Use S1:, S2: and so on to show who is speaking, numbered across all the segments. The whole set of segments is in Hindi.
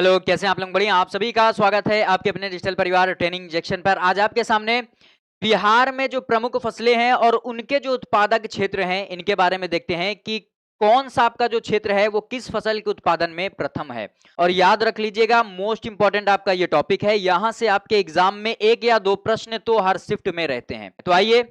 S1: हेलो, कैसे हैं आप लोग? बढ़िया। आप सभी का स्वागत है आपके अपने डिजिटल परिवार ट्रेनिंग जंक्शन पर। आज आपके सामने बिहार में जो प्रमुख फसलें हैं और उनके जो उत्पादक क्षेत्र हैं, इनके बारे में देखते हैं कि कौन-सा आपका जो क्षेत्र है, वो किस फसल के उत्पादन में प्रथम है। और याद रख लीजिएगा, मोस्ट इम्पोर्टेंट आपका ये टॉपिक है। यहाँ से आपके एग्ज़ाम में 1 या 2 प्रश्न तो हर शिफ्ट में रहते हैं। तो आइए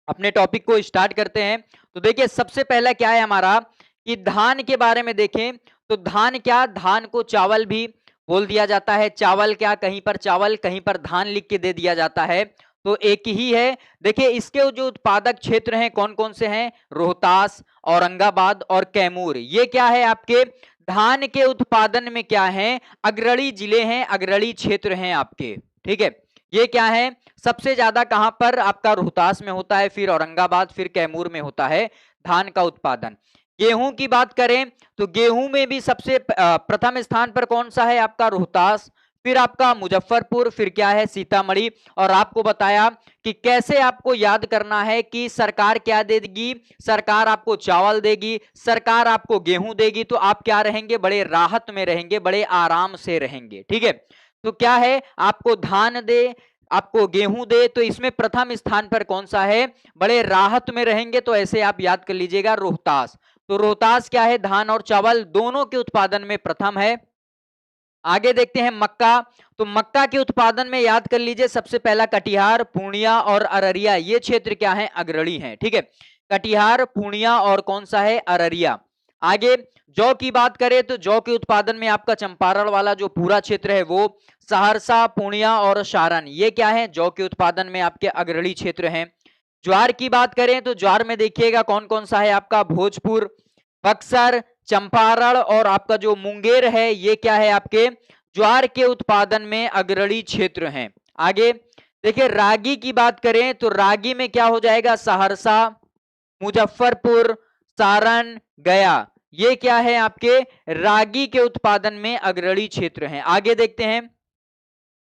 S1: अपने टॉपिक को स्टार्ट करते हैं। तो देखिए, सबसे पहला क्या है हमारा कि धान के बारे में देखें, तो धान क्या, धान को चावल भी बोल दिया जाता है। चावल क्या, कहीं पर चावल, कहीं पर धान लिख के दे दिया जाता है, तो एक ही है। देखिए, इसके जो उत्पादक क्षेत्र हैं कौन-कौन से हैं? रोहतास, औरंगाबाद और कैमूर। ये क्या है आपके धान के उत्पादन में क्या है? अग्रणी जिले हैं, अग्रणी क्षेत्र हैं आपके। ठीक है, ये क्या है? सबसे ज्यादा कहां पर आपका रोहतास में होता है, फिर औरंगाबाद, फिर कैमूर में होता है धान का उत्पादन। गेहूं की बात करें तो गेहूं में भी सबसे प्रथम स्थान पर कौन सा है? आपका रोहतास, फिर आपका मुजफ्फरपुर, फिर क्या है? सीतामढ़ी। और आपको बताया कि कैसे आपको याद करना है कि सरकार क्या देगी, सरकार आपको चावल देगी, सरकार आपको गेहूं देगी, तो आप क्या रहेंगे? बड़े राहत में रहेंगे, बड़े आराम से रहेंगे। ठीक है, तो क्या है, आपको धान दे, आपको गेहूं दे, तो इसमें प्रथम स्थान पर कौन सा है? बड़े राहत में रहेंगे, तो ऐसे आप याद कर लीजिएगा, रोहतास। तो रोहतास क्या है? धान और चावल दोनों के उत्पादन में प्रथम है। आगे देखते हैं मक्का। तो मक्का के उत्पादन में याद कर लीजिए, सबसे पहला कटिहार, पूर्णिया और अररिया, ये क्षेत्र क्या है? अग्रणी है। ठीक है, कटिहार, पूर्णिया और कौन सा है? अररिया। आगे जौ की बात करें तो जौ के उत्पादन में आपका चंपारण वाला जो पूरा क्षेत्र है वो सहरसा, पूर्णिया और सारण, ये क्या है? जौ के उत्पादन में आपके अग्रणी क्षेत्र हैं। ज्वार की बात करें तो ज्वार में देखिएगा कौन कौन सा है आपका? भोजपुर, बक्सर, चंपारण और आपका जो मुंगेर है, ये क्या है? आपके ज्वार के उत्पादन में अग्रणी क्षेत्र हैं। आगे देखिए, रागी की बात करें तो रागी में क्या हो जाएगा? सहरसा, मुजफ्फरपुर, सारण, गया, ये क्या है? आपके रागी के उत्पादन में अग्रणी क्षेत्र हैं। आगे देखते हैं,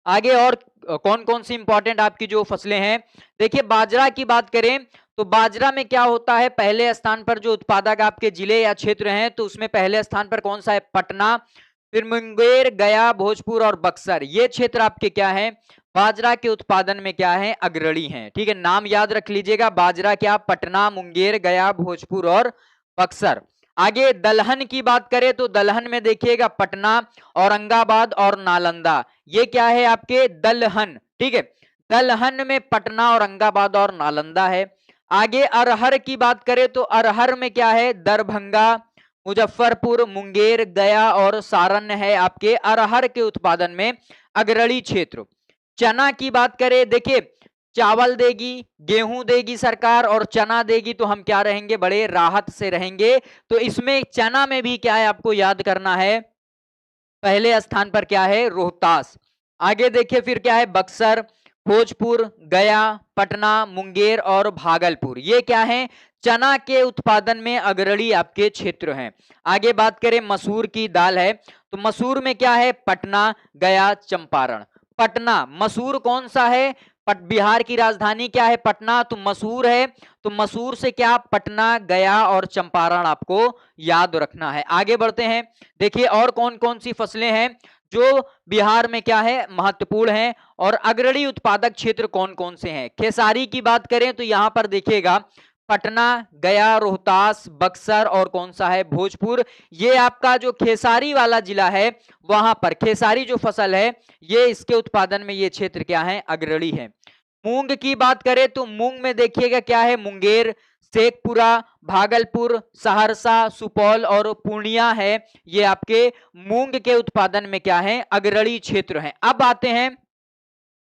S1: आगे और कौन कौन सी इंपॉर्टेंट आपकी जो फसलें हैं। देखिए, बाजरा की बात करें तो बाजरा में क्या होता है? पहले स्थान पर जो उत्पादक आपके जिले या क्षेत्र हैं, तो उसमें पहले स्थान पर कौन सा है? पटना, फिर मुंगेर, गया, भोजपुर और बक्सर, ये क्षेत्र आपके क्या है? बाजरा के उत्पादन में क्या है? अग्रणी है। ठीक है, नाम याद रख लीजिएगा, बाजरा क्या? पटना, मुंगेर, गया, भोजपुर और बक्सर। आगे दलहन की बात करें तो दलहन में देखिएगा पटना, औरंगाबाद और नालंदा, ये क्या है? आपके दलहन। ठीक है, दलहन में पटना, औरंगाबाद और नालंदा है। आगे अरहर की बात करें तो अरहर में क्या है? दरभंगा, मुजफ्फरपुर, मुंगेर, गया और सारण है आपके अरहर के उत्पादन में अग्रणी क्षेत्र। चना की बात करें, देखिए चावल देगी, गेहूं देगी सरकार और चना देगी, तो हम क्या रहेंगे? बड़े राहत से रहेंगे। तो इसमें चना में भी क्या है? आपको याद करना है, पहले स्थान पर क्या है? रोहतास। आगे देखिए फिर क्या है? बक्सर, भोजपुर, गया, पटना, मुंगेर और भागलपुर, ये क्या है? चना के उत्पादन में अग्रणी आपके क्षेत्र हैं। आगे बात करें मसूर की दाल है, तो मसूर में क्या है? पटना, गया, चंपारण। पटना, मसूर कौन सा है? बिहार की राजधानी क्या है? पटना, तो मसूर है, तो मसूर से क्या? पटना, गया और चंपारण आपको याद रखना है। आगे बढ़ते हैं, देखिए और कौन कौन सी फसलें हैं जो बिहार में क्या है? महत्वपूर्ण है। और अग्रणी उत्पादक क्षेत्र कौन कौन से हैं? खेसारी की बात करें तो यहां पर देखिएगा पटना, गया, रोहतास, बक्सर और कौन सा है? भोजपुर। ये आपका जो खेसारी वाला जिला है, वहां पर खेसारी जो फसल है, ये इसके उत्पादन में ये क्षेत्र क्या है? अग्रणी है। मूंग की बात करें तो मूंग में देखिएगा क्या है? मुंगेर, शेखपुरा, भागलपुर, सहरसा, सुपौल और पूर्णिया है, ये आपके मूंग के उत्पादन में क्या है? अग्रणी क्षेत्र हैं। अब आते हैं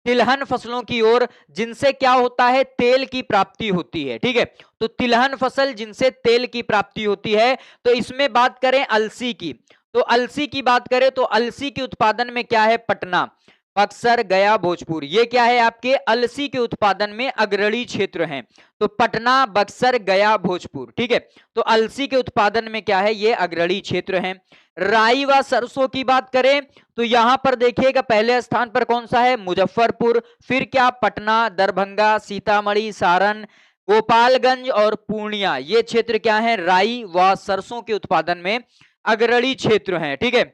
S1: तिलहन फसलों की ओर, जिनसे क्या होता है? तेल की प्राप्ति होती है। ठीक है, तो तिलहन फसल जिनसे तेल की प्राप्ति होती है, तो इसमें बात करें अलसी की, तो अलसी की बात करें तो अलसी के उत्पादन में क्या है? पटना, बक्सर, गया, भोजपुर, ये क्या है? आपके अलसी के उत्पादन में अग्रणी क्षेत्र हैं। तो पटना, बक्सर, गया, भोजपुर। ठीक है, तो अलसी के उत्पादन में क्या है? ये अग्रणी क्षेत्र हैं। राई व सरसों की बात करें तो यहां पर देखिएगा पहले स्थान पर कौन सा है? मुजफ्फरपुर, फिर क्या? पटना, दरभंगा, सीतामढ़ी, सारण, गोपालगंज और पूर्णिया, ये क्षेत्र क्या है? राई व सरसों के उत्पादन में अग्रणी क्षेत्र हैं। ठीक है,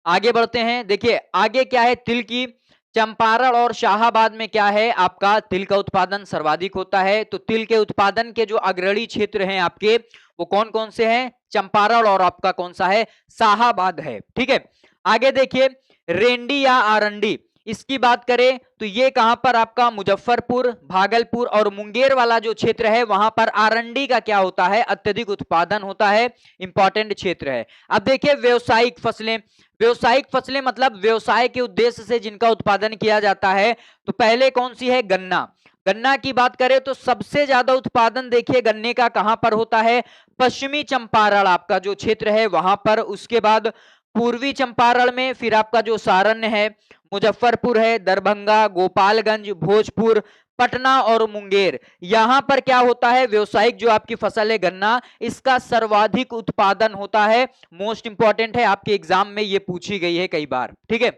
S1: आगे बढ़ते हैं। देखिए आगे क्या है, तिल की चंपारण और शाहाबाद में क्या है आपका तिल का उत्पादन सर्वाधिक होता है। तो तिल के उत्पादन के जो अग्रणी क्षेत्र हैं आपके वो कौन कौन से हैं, चंपारण और आपका कौन सा है, शाहाबाद है। ठीक है, आगे देखिए रेंडी या आरंडी, इसकी बात करें तो ये कहां पर आपका मुजफ्फरपुर, भागलपुर और मुंगेर वाला जो क्षेत्र है वहां पर आरंडी का क्या होता है, अत्यधिक उत्पादन होता है, इंपॉर्टेंट क्षेत्र है। अब देखिए व्यावसायिक फसलें, व्यावसायिक फसलें मतलब व्यवसाय के उद्देश्य से जिनका उत्पादन किया जाता है, तो पहले कौन सी है, गन्ना। गन्ना की बात करें तो सबसे ज्यादा उत्पादन देखिए गन्ने का कहां पर होता है, पश्चिमी चंपारण आपका जो क्षेत्र है वहां पर, उसके बाद पूर्वी चंपारण में, फिर आपका जो सारण है, मुजफ्फरपुर है, दरभंगा, गोपालगंज, भोजपुर, पटना और मुंगेर, यहां पर क्या होता है, व्यवसायिक जो आपकी फसल है गन्ना, इसका सर्वाधिक उत्पादन होता है। मोस्ट इंपॉर्टेंट है, आपके एग्जाम में ये पूछी गई है कई बार। ठीक है,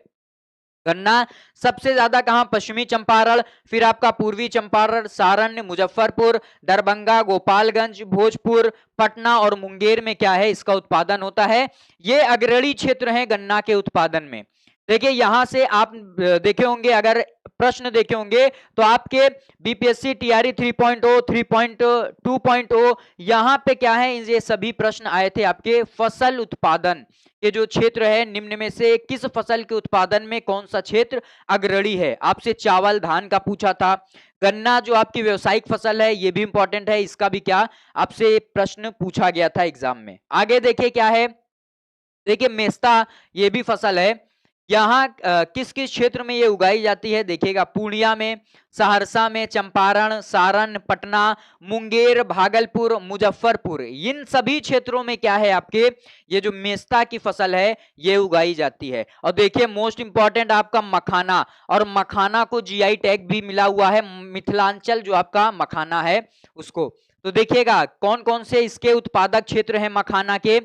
S1: गन्ना सबसे ज्यादा कहां, पश्चिमी चंपारण, फिर आपका पूर्वी चंपारण, सारण, मुजफ्फरपुर, दरभंगा, गोपालगंज, भोजपुर, पटना और मुंगेर में क्या है, इसका उत्पादन होता है। ये अग्रणी क्षेत्र हैं गन्ना के उत्पादन में। देखिए यहां से आप देखे होंगे, अगर प्रश्न देखे होंगे तो आपके बीपीएससी टीआरई 3.0, 3.2.0, यहां पे क्या है, ये सभी प्रश्न आए थे आपके फसल उत्पादन के जो क्षेत्र है, निम्न में से किस फसल के उत्पादन में कौन सा क्षेत्र अग्रणी है। आपसे चावल, धान का पूछा था। गन्ना जो आपकी व्यवसायिक फसल है ये भी इंपॉर्टेंट है, इसका भी क्या आपसे प्रश्न पूछा गया था एग्जाम में। आगे देखिए क्या है, देखिए मेस्ता ये भी फसल है, यहाँ किस किस क्षेत्र में ये उगाई जाती है, देखिएगा पूर्णिया में, सहरसा में, चंपारण, सारण, पटना, मुंगेर, भागलपुर, मुजफ्फरपुर, इन सभी क्षेत्रों में क्या है आपके ये जो मेस्ता की फसल है ये उगाई जाती है। और देखिए मोस्ट इंपॉर्टेंट आपका मखाना, और मखाना को जीआई टैग भी मिला हुआ है, मिथिलांचल जो आपका मखाना है उसको। तो देखिएगा कौन कौन से इसके उत्पादक क्षेत्र हैं मखाना के,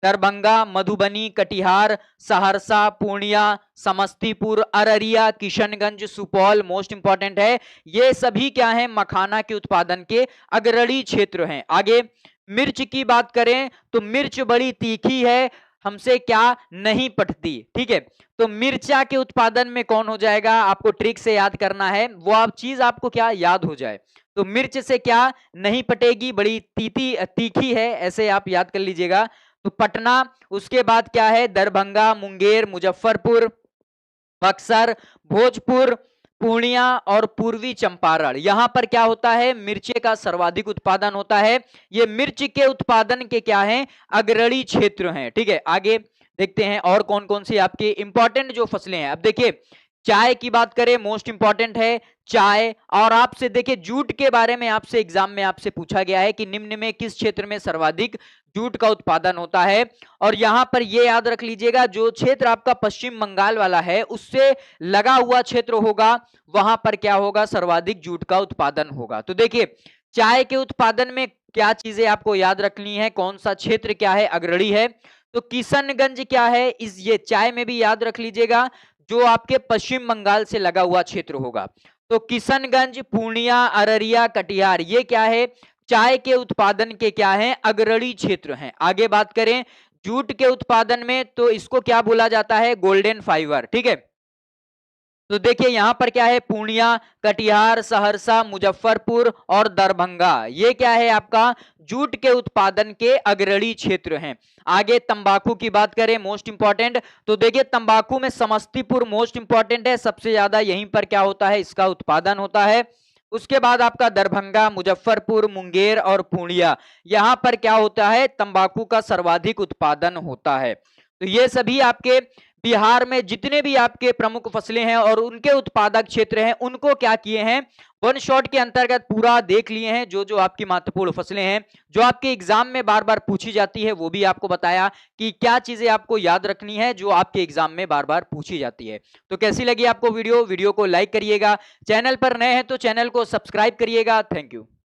S1: दरभंगा, मधुबनी, कटिहार, सहरसा, पूर्णिया, समस्तीपुर, अररिया, किशनगंज, सुपौल, मोस्ट इंपॉर्टेंट है, ये सभी क्या है मखाना के उत्पादन के अग्रणी क्षेत्र हैं। आगे मिर्च की बात करें तो मिर्च बड़ी तीखी है, हमसे क्या नहीं पटती। ठीक है, तो मिर्चा के उत्पादन में कौन हो जाएगा, आपको ट्रिक से याद करना है, वो आप चीज आपको क्या याद हो जाए। तो मिर्च से क्या नहीं पटेगी, बड़ी तीखी है, ऐसे आप याद कर लीजिएगा। तो पटना, उसके बाद क्या है, दरभंगा, मुंगेर, मुजफ्फरपुर, बक्सर, भोजपुर, पूर्णिया और पूर्वी चंपारण, यहां पर क्या होता है, मिर्ची का सर्वाधिक उत्पादन होता है। ये मिर्च के उत्पादन के क्या हैं, अग्रणी क्षेत्र हैं। ठीक है, आगे देखते हैं और कौन कौन सी आपकी इंपॉर्टेंट जो फसलें हैं। अब देखिए चाय की बात करें, मोस्ट इंपॉर्टेंट है चाय। और आपसे देखिए जूट के बारे में आपसे एग्जाम में आपसे पूछा गया है कि निम्न में किस क्षेत्र में सर्वाधिक जूट का उत्पादन होता है। और यहां पर यह याद रख लीजिएगा, जो क्षेत्र आपका पश्चिम बंगाल वाला है उससे लगा हुआ क्षेत्र होगा, वहां पर क्या होगा, सर्वाधिक जूट का उत्पादन होगा। तो देखिए चाय के उत्पादन में क्या चीजें आपको याद रखनी है, कौन सा क्षेत्र क्या है अग्रणी है। तो किशनगंज क्या है, इस ये चाय में भी याद रख लीजिएगा, जो आपके पश्चिम बंगाल से लगा हुआ क्षेत्र होगा। तो किशनगंज, पूर्णिया, अररिया, कटिहार, ये क्या है, चाय के उत्पादन के क्या हैं, अग्रणी क्षेत्र हैं। आगे बात करें जूट के उत्पादन में, तो इसको क्या बोला जाता है, गोल्डन फाइबर। ठीक है, तो देखिए यहां पर क्या है, पूर्णिया, कटिहार, सहरसा, मुजफ्फरपुर और दरभंगा, ये क्या है आपका जूट के उत्पादन के अग्रणी क्षेत्र हैं। आगे तंबाकू की बात करें, मोस्ट इंपॉर्टेंट, तो देखिए तंबाकू में समस्तीपुर मोस्ट इंपॉर्टेंट है, सबसे ज्यादा यहीं पर क्या होता है, इसका उत्पादन होता है। उसके बाद आपका दरभंगा, मुजफ्फरपुर, मुंगेर और पूर्णिया, यहां पर क्या होता है, तंबाकू का सर्वाधिक उत्पादन होता है। तो ये सभी आपके बिहार में जितने भी आपके प्रमुख फसलें हैं और उनके उत्पादक क्षेत्र हैं, उनको क्या किए हैं, वन शॉट के अंतर्गत पूरा देख लिए हैं। जो जो आपकी महत्वपूर्ण फसलें हैं जो आपके एग्जाम में बार बार पूछी जाती है, वो भी आपको बताया कि क्या चीजें आपको याद रखनी है जो आपके एग्जाम में बार बार पूछी जाती है। तो कैसी लगी आपको वीडियो को लाइक करिएगा, चैनल पर नए हैं तो चैनल को सब्सक्राइब करिएगा। Thank you.